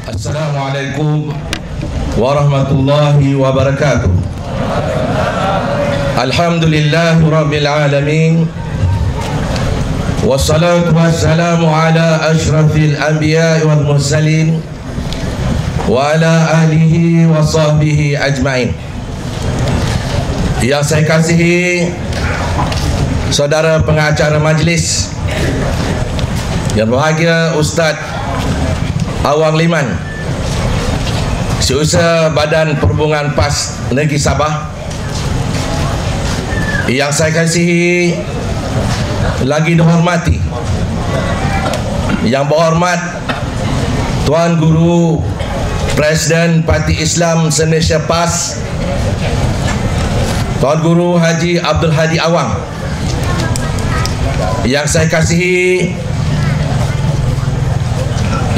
Assalamualaikum warahmatullahi wabarakatuh. Alhamdulillahi rabbil alamin. Wassalatu wassalamu ala ashrafil anbiya wal mursalin wa ala alihi wa sahbihi ajma'in. Yang saya kasihi saudara pengacara majlis, yang berbahagia Ustaz Awang Liman, Setiausaha Badan Perhubungan PAS Negeri Sabah. Yang saya kasihi lagi dihormati, yang berhormat Tuan Guru Presiden Parti Islam se-Malaysia PAS, Tuan Guru Haji Abdul Hadi Awang. Yang saya kasihi,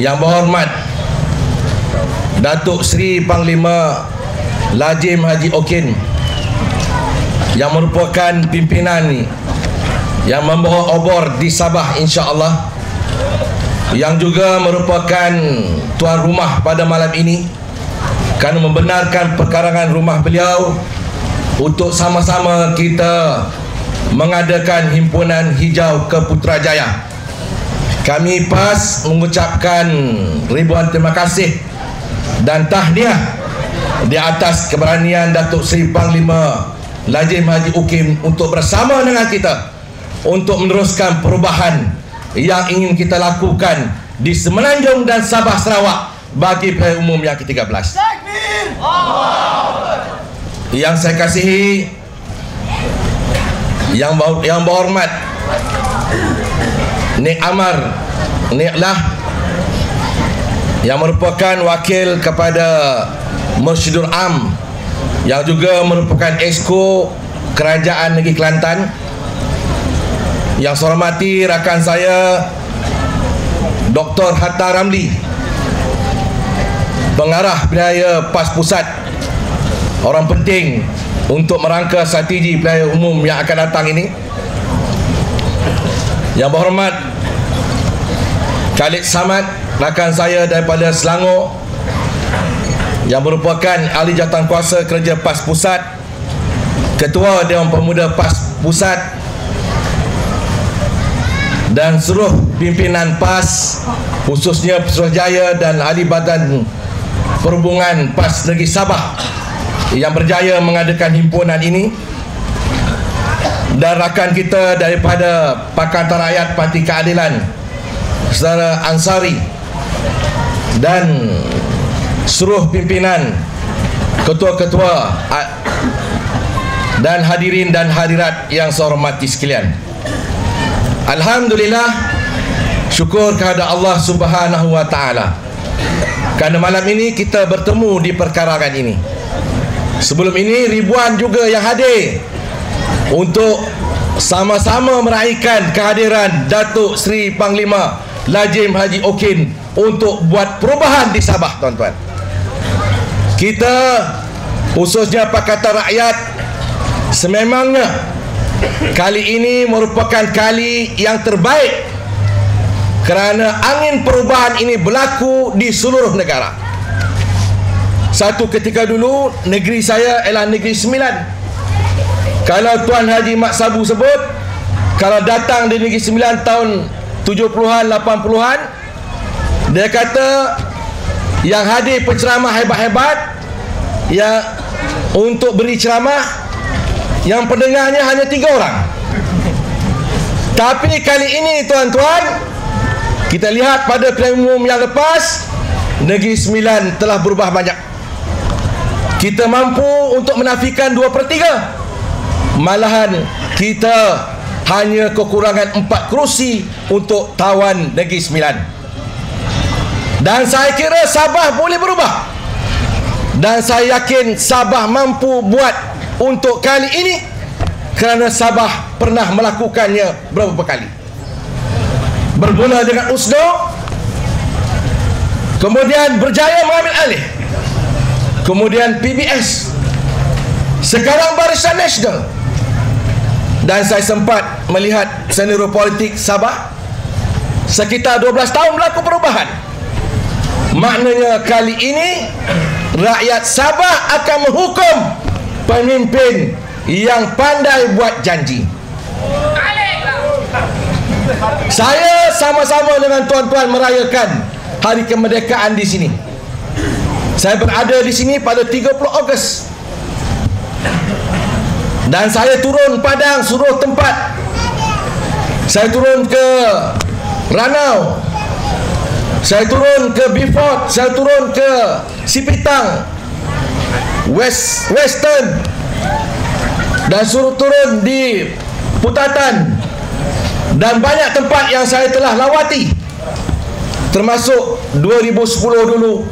yang berhormat Datuk Seri Panglima Lajim Haji Okin, yang merupakan pimpinan yang membawa obor di Sabah insya-Allah, yang juga merupakan tuan rumah pada malam ini, kerana membenarkan perkarangan rumah beliau untuk sama-sama kita mengadakan himpunan hijau ke Putrajaya. Kami PAS mengucapkan ribuan terima kasih dan tahniah di atas keberanian Datuk Seri Panglima Lajim Haji Okin untuk bersama dengan kita untuk meneruskan perubahan yang ingin kita lakukan di Semenanjung dan Sabah Sarawak bagi pilihan umum yang ke-13. Yang saya kasihi, yang berhormat Nik Amar Nik Lah, yang merupakan wakil kepada Mursyidul Am, yang juga merupakan Exco Kerajaan Negeri Kelantan. Yang saya hormati rakan saya Dr. Hatta Ramli, pengarah pilihan PAS Pusat, orang penting untuk merangka strategi pilihan umum yang akan datang ini. Yang berhormat Khalid Samad, rakan saya daripada Selangor, yang merupakan ahli jawatankuasa kerja PAS Pusat, Ketua Dewan Pemuda PAS Pusat, dan seluruh pimpinan PAS, khususnya Putrajaya dan ahli Badan Perhubungan PAS Negeri Sabah yang berjaya mengadakan himpunan ini, dan rakan kita daripada Pakatan Rakyat Parti Keadilan Saudara Ansari, dan seluruh pimpinan, ketua-ketua dan hadirin dan hadirat yang saya hormati sekalian. Alhamdulillah, syukur kepada Allah Subhanahu wa taala kerana malam ini kita bertemu di perkarangan ini. Sebelum ini ribuan juga yang hadir untuk sama-sama meraihkan kehadiran Datuk Seri Panglima Lajim Haji Okin untuk buat perubahan di Sabah, tuan-tuan. Kita, khususnya Pakatan Rakyat, sememangnya kali ini merupakan kali yang terbaik kerana angin perubahan ini berlaku di seluruh negara. Satu ketika dulu negeri saya ialah Negeri Sembilan. Kalau Tuan Haji Mat Sabu sebut, kalau datang di Negeri Sembilan tahun 70-an, 80-an, dia kata yang hadir penceramah hebat-hebat yang untuk beri ceramah, yang pendengarnya hanya 3 orang. Tapi kali ini, tuan-tuan, kita lihat pada pilihan umum yang lepas, Negeri Sembilan telah berubah banyak. Kita mampu untuk menafikan 2/3. Malahan kita hanya kekurangan 4 kerusi untuk tawan Negeri Sembilan. Dan saya kira Sabah boleh berubah, dan saya yakin Sabah mampu buat untuk kali ini, kerana Sabah pernah melakukannya beberapa kali. Bermula dengan USNO, kemudian berjaya mengambil alih, kemudian PBS, sekarang Barisan Nasional. Dan saya sempat melihat senario politik Sabah, sekitar 12 tahun berlaku perubahan. Maknanya kali ini rakyat Sabah akan menghukum pemimpin yang pandai buat janji. Saya sama-sama dengan tuan-tuan merayakan hari kemerdekaan di sini. Saya berada di sini pada 30 Ogos. Dan saya turun padang seluruh tempat. Saya turun ke Ranau, saya turun ke Beaufort, saya turun ke Sipitang, Western, dan suruh turun di Putatan, dan banyak tempat yang saya telah lawati. Termasuk 2010 dulu,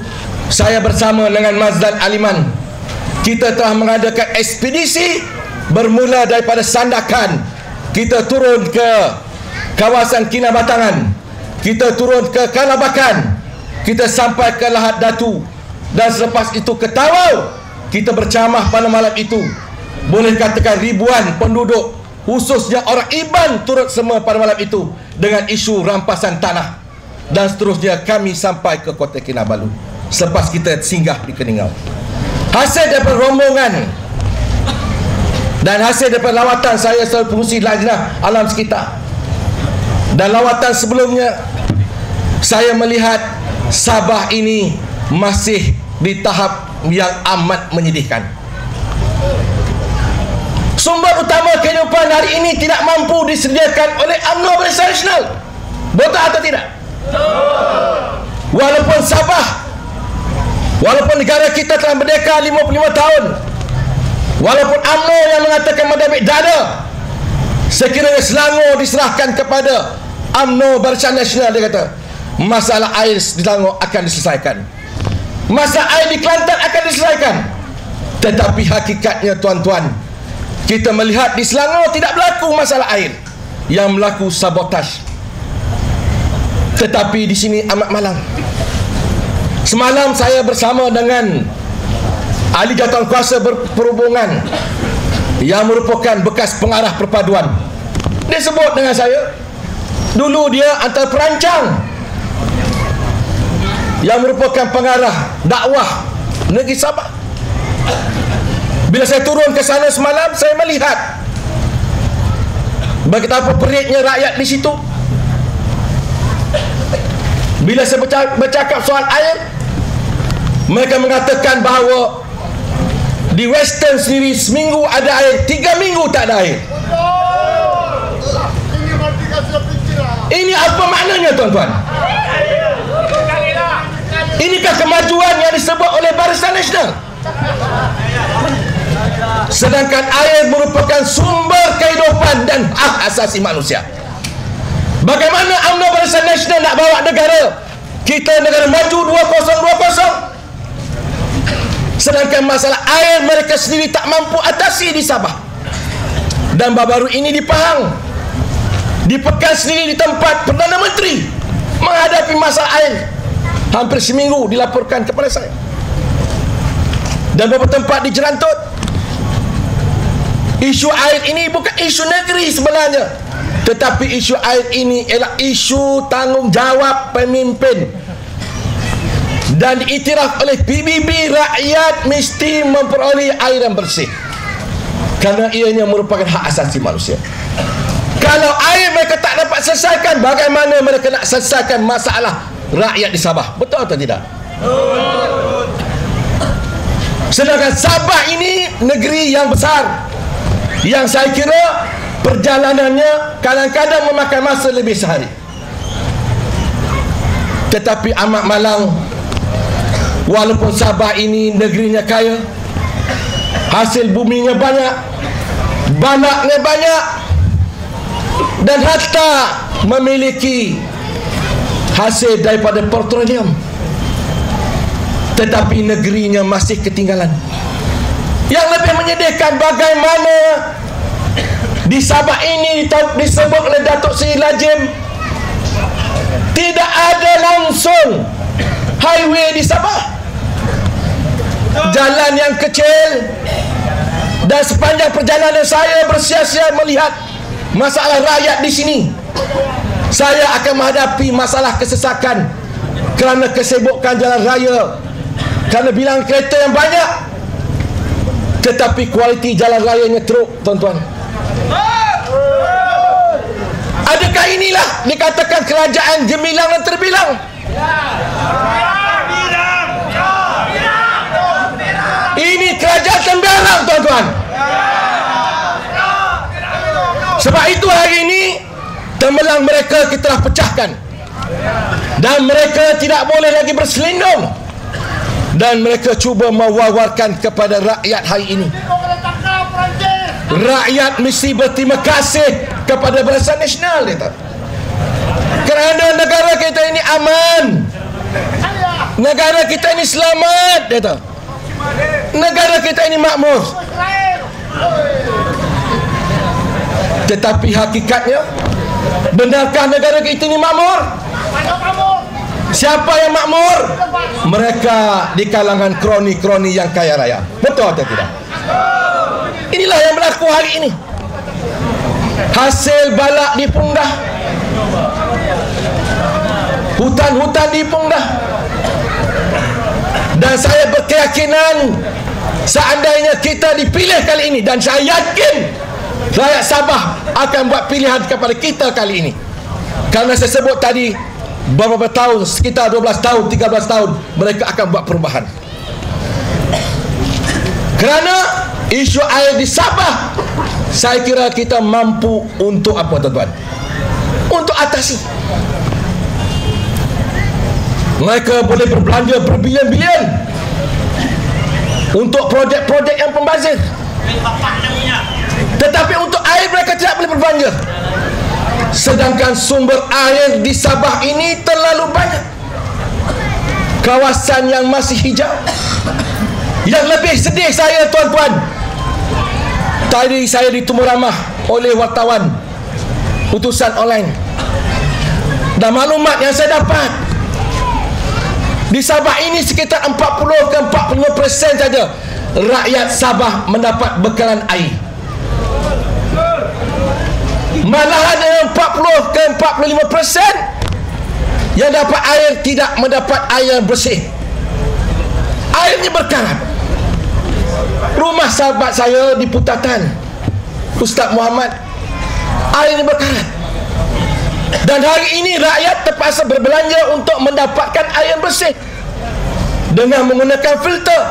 saya bersama dengan Mazlan Aliman, kita telah mengadakan ekspedisi bermula daripada Sandakan. Kita turun ke kawasan Kinabatangan, kita turun ke Kalabakan, kita sampai ke Lahad Datu, dan selepas itu ke Tawau. Kita berceramah pada malam itu. Boleh katakan ribuan penduduk, khususnya orang Iban, turut semua pada malam itu dengan isu rampasan tanah. Dan seterusnya kami sampai ke Kota Kinabalu selepas kita singgah di Keningau. Hasil daripada rombongan dan hasil daripada lawatan, saya selalu pengurusi lajnah alam sekitar, dan lawatan sebelumnya, saya melihat Sabah ini masih di tahap yang amat menyedihkan. Sumber utama kehidupan hari ini tidak mampu disediakan oleh UMNO Barisan Nasional. Betul atau tidak? Walaupun Sabah, walaupun negara kita telah merdeka 55 tahun, walaupun UMNO yang mengatakan madamik dada, sekiranya Selangor diserahkan kepada UMNO Barisan Nasional, dia kata masalah air di Selangor akan diselesaikan, masalah air di Kelantan akan diselesaikan. Tetapi hakikatnya tuan-tuan, kita melihat di Selangor tidak berlaku masalah air, yang berlaku sabotaj. Tetapi di sini amat malang. Semalam saya bersama dengan ahli jawatankuasa perhubungan yang merupakan bekas pengarah perpaduan. Dia sebut dengan saya, dulu dia antara perancang yang merupakan pengarah dakwah negeri Sabah. Bila saya turun ke sana semalam, saya melihat betapa peritnya rakyat di situ. Bila saya bercakap soal air, mereka mengatakan bahawa di Western sendiri seminggu ada air, 3 minggu tak ada air. Ini apa maknanya tuan-tuan? Inikah kemajuan yang disebut oleh Barisan Nasional? Sedangkan air merupakan sumber kehidupan dan hak asasi manusia. Bagaimana UMNO Barisan Nasional nak bawa negara kita, negara maju 2020, sedangkan masalah air mereka sendiri tak mampu atasi di Sabah. Dan baru-baru ini di Pahang, di Pekan sendiri, di tempat Perdana Menteri menghadapi masalah air, hampir seminggu dilaporkan kepada saya. Dan beberapa tempat di Jerantut. Isu air ini bukan isu negeri sebenarnya, tetapi isu air ini ialah isu tanggungjawab pemimpin. Dan diiktiraf oleh PBB, rakyat mesti memperoleh air yang bersih, kerana ianya merupakan hak asasi manusia. Kalau air mereka tak dapat selesaikan, bagaimana mereka nak selesaikan masalah rakyat di Sabah? Betul atau tidak? Sedangkan Sabah ini negeri yang besar, yang saya kira perjalanannya kadang-kadang memakan masa lebih sehari. Tetapi amat malang, walaupun Sabah ini negerinya kaya, hasil buminya banyak, banaknya banyak, dan hatta memiliki hasil daripada petroleum, tetapi negerinya masih ketinggalan. Yang lebih menyedihkan, bagaimana di Sabah ini disebut oleh Datuk Seri Lajim tidak ada langsung highway di Sabah, jalan yang kecil. Dan sepanjang perjalanan saya bersia-sia melihat masalah rakyat di sini, saya akan menghadapi masalah kesesakan kerana kesibukan jalan raya, kerana bilangan kereta yang banyak, tetapi kualiti jalan rayanya teruk, tuan-tuan. Adakah inilah dikatakan kerajaan gemilang dan terbilang? Ini kerajaan tembelang, tuan-tuan. Sebab itu hari ini tembelang mereka kita telah pecahkan, dan mereka tidak boleh lagi berselindung, dan mereka cuba mewawarkan kepada rakyat hari ini. Rakyat mesti berterima kasih kepada Barisan Nasional, dia, kerana negara kita ini aman, negara kita ini selamat, dia, negara kita ini makmur. Tetapi hakikatnya, benarkah negara kita ini makmur? Siapa yang makmur? Mereka di kalangan kroni-kroni yang kaya raya. Betul atau tidak? Inilah yang berlaku hari ini. Hasil balak dipunggah, hutan-hutan dipunggah, dan saya berkeyakinan seandainya kita dipilih kali ini, dan saya yakin rakyat Sabah akan buat pilihan kepada kita kali ini, karena saya sebut tadi beberapa tahun, sekitar 12 tahun, 13 tahun mereka akan buat perubahan. Kerana isu air di Sabah, saya kira kita mampu untuk apa, tuan-tuan? Untuk atasi. Mereka boleh berbelanja berbilion-bilion untuk projek-projek yang pembazir, tetapi untuk air mereka tidak boleh berbelanja. Sedangkan sumber air di Sabah ini terlalu banyak. Kawasan yang masih hijau. Yang lebih sedih saya, tuan-tuan, tadi saya ditemui ramah oleh wartawan utusan online, dan maklumat yang saya dapat, di Sabah ini sekitar 40 ke 45% saja rakyat Sabah mendapat bekalan air. Malahan 40 ke 45% yang dapat air tidak mendapat air yang bersih. Airnya berkarat. Rumah sahabat saya di Putatan, Ustaz Muhammad, airnya berkarat. Dan hari ini rakyat terpaksa berbelanja untuk mendapatkan air yang bersih dengan menggunakan filter.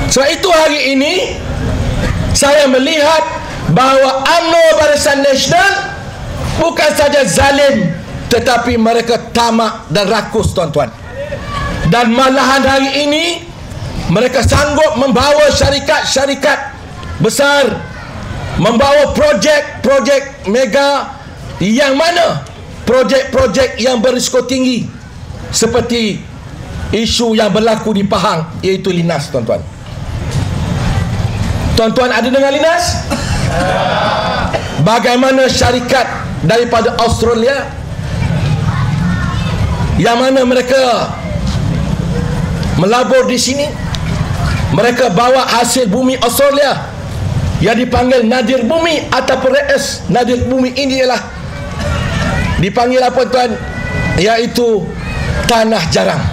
Sebab itu hari ini saya melihat bahawa UMNO Barisan Nasional bukan saja zalim, tetapi mereka tamak dan rakus, tuan-tuan. Dan malahan hari ini mereka sanggup membawa syarikat-syarikat besar, membawa projek-projek mega, yang mana projek-projek yang berisiko tinggi, seperti isu yang berlaku di Pahang, iaitu Linas, tuan-tuan. Tuan-tuan ada dengar Linas? Bagaimana syarikat daripada Australia, yang mana mereka melabur di sini, mereka bawa hasil bumi Australia yang dipanggil nadir bumi ataupun RS. Nadir bumi ini ialah dipanggil apa, tuan? Iaitu tanah jarang.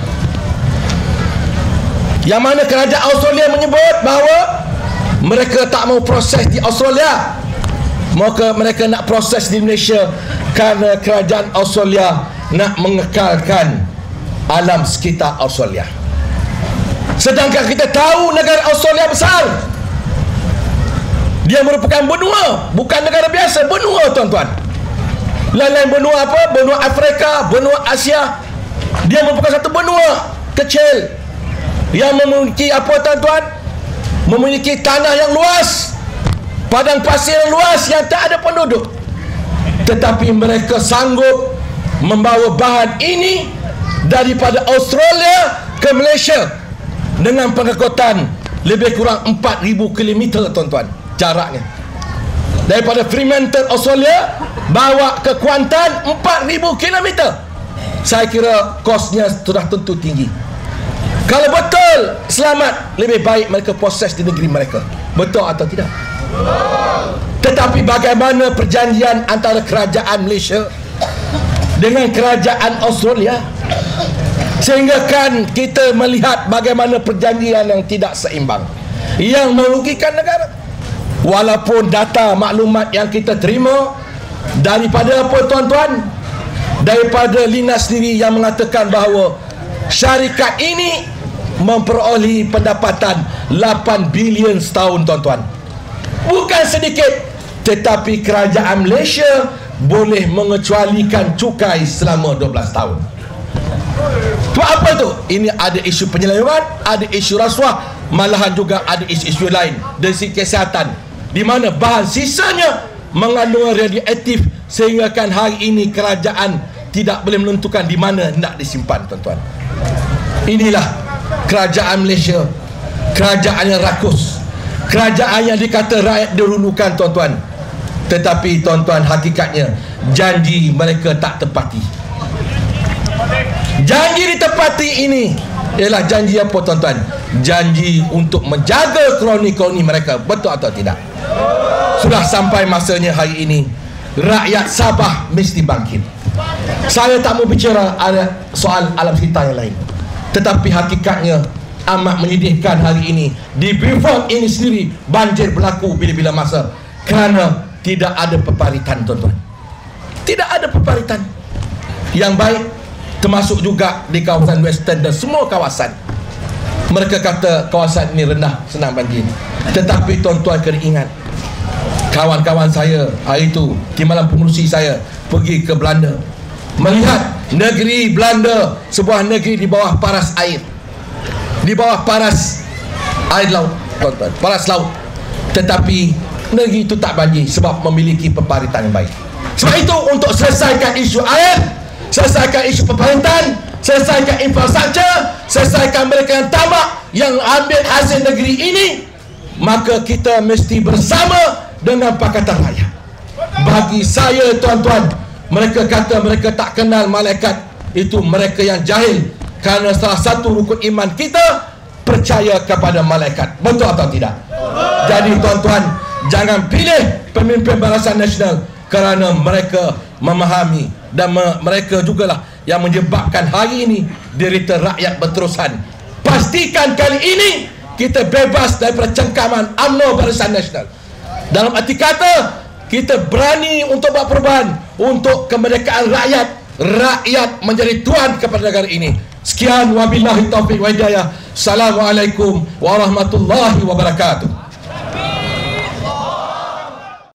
Yang mana kerajaan Australia menyebut bahawa mereka tak mau proses di Australia, maka mereka nak proses di Malaysia, kerana kerajaan Australia nak mengekalkan alam sekitar Australia. Sedangkan kita tahu negara Australia besar. Dia merupakan benua, bukan negara biasa, benua, tuan-tuan. Lain-lain benua apa? Benua Afrika, benua Asia. Dia merupakan satu benua kecil yang memiliki apa, tuan-tuan? Memiliki tanah yang luas, padang pasir yang luas yang tak ada penduduk. Tetapi mereka sanggup membawa bahan ini daripada Australia ke Malaysia dengan pengangkutan lebih kurang 4,000 km, tuan-tuan, jaraknya. Daripada Fremantle, Australia, bawa ke Kuantan 4,000 km. Saya kira kosnya sudah tentu tinggi. Kalau betul selamat, lebih baik mereka proses di negeri mereka. Betul atau tidak? Tetapi bagaimana perjanjian antara kerajaan Malaysia dengan kerajaan Australia? sehingga kan kita melihat bagaimana perjanjian yang tidak seimbang yang merugikan negara. Walaupun data maklumat yang kita terima daripada apa tuan-tuan, daripada Lina sendiri yang mengatakan bahawa syarikat ini memperolehi pendapatan 8 bilion setahun tuan-tuan. Bukan sedikit. Tetapi kerajaan Malaysia boleh mengecualikan cukai selama 12 tahun. Sebab apa tu? Ini ada isu penyelewenggan, ada isu rasuah, malahan juga ada isu-isu lain dari segi kesihatan, di mana bahan sisanya mengandung radioaktif sehingga kan hari ini kerajaan tidak boleh menentukan di mana nak disimpan tuan-tuan. Inilah kerajaan Malaysia, kerajaan yang rakus, kerajaan yang dikata rakyat dahulukan tuan-tuan. Tetapi tuan-tuan, hakikatnya janji mereka tak tepati. Janji ditepati ini ialah janji apa tuan-tuan? Janji untuk menjaga kroni-kroni mereka. Betul atau tidak? Sudah sampai masanya hari ini rakyat Sabah mesti bangkit. Saya tak mau bicara ada soal alam sekitar yang lain, tetapi hakikatnya amat menyedihkan hari ini di Beaufort ini sendiri banjir berlaku bila-bila masa kerana tidak ada peparitan tuan-tuan. Tidak ada peparitan yang baik, termasuk juga di kawasan Western dan semua kawasan. Mereka kata kawasan ini rendah, senang banjir. Tetapi tuan-tuan kena ingat, kawan-kawan saya hari itu, timbalan pengurusi saya pergi ke Belanda, melihat negeri Belanda, sebuah negeri di bawah paras air, di bawah paras air laut tuan-tuan, paras laut. Tetapi negeri itu tak banjir sebab memiliki peparitan yang baik. Sebab itu untuk selesaikan isu air, selesaikan isu peparitan, selesaikan infrastruktur, selesaikan mereka yang tamak yang ambil hasil negeri ini, maka kita mesti bersama dengan Pakatan Rakyat. Bagi saya tuan-tuan, mereka kata mereka tak kenal malaikat, itu mereka yang jahil, kerana salah satu rukun iman kita percaya kepada malaikat. Betul atau tidak? Jadi tuan-tuan, jangan pilih pemimpin Barisan Nasional kerana mereka memahami dan mereka jugalah yang menyebabkan hari ini derita rakyat berterusan. Pastikan kali ini kita bebas daripada cengkaman UMNO Barisan Nasional. Dalam arti kata, kita berani untuk buat perubahan untuk kemerdekaan rakyat. Rakyat menjadi tuan kepada negara ini. Sekian, wabillahi taufiq wa hidayah. Assalamualaikum warahmatullahi wabarakatuh.